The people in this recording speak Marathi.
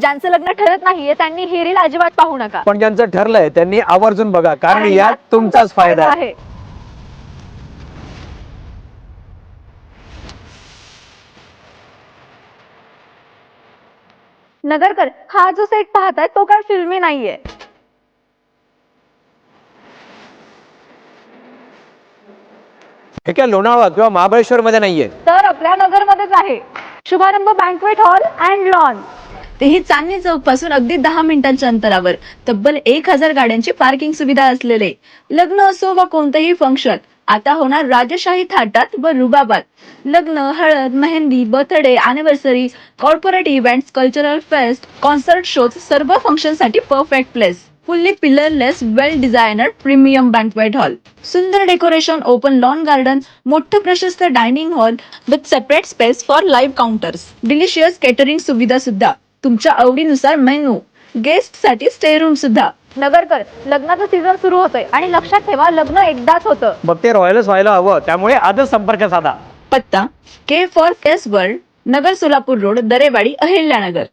ज्यांचं लग्न ठरत नाहीये त्यांनी ही रील अजिबात पाहू नका. पण ज्यांचं ठरलंय त्यांनी आवर्जून बघा, कारण यात तुमचाच फायदा आहे. नगरकर, हा जो सेट पाहताय तो काय फिल्मी नाहीये. हे काय लोणावळा किंवा महाबळेश्वर मध्ये नाहीये, तर आपल्या नगरमध्येच आहे. शुभारंभ बँक्वेट हॉल अँड लॉन. तेही चांदणी चौक पासून अगदी 10 मिनिटांच्या अंतरावर तब्बल 1000 गाड्यांची पार्किंग सुविधा असलेले लग्न असो वा कोणतेही फंक्शन आता होणार राजशाही थाटात व रुबाबात. लग्न, हळद, mehndi, birthday, anniversary, corporate events, cultural fest, concert shows, सर्व फंक्शन साठी परफेक्ट प्लेस. फुल्ली पिलरलेस, वेल डिझायनर प्रीमियम बँक्वेट हॉल. सुंदर डेकोरेशन, ओपन लॉन गार्डन, मोठं प्रशस्त dining hall with separate space for live counters. Delicious catering सुविधा सुद्धा. तुमच्या आवडीनुसार मेनू. गेस्ट साठी स्टे रूम सुद्धा. नगरकर, लग्नाचं सीझन सुरू होतोय आणि लक्षात ठेवा, लग्न एकदाच होतं. मग ते रॉयलच व्हायला हवं. त्यामुळे आजच संपर्क साधा. पत्ता के फॉर केस वर्ल्ड, नगर सोलापूर रोड, दरेवाडी, अहिल्यानगर.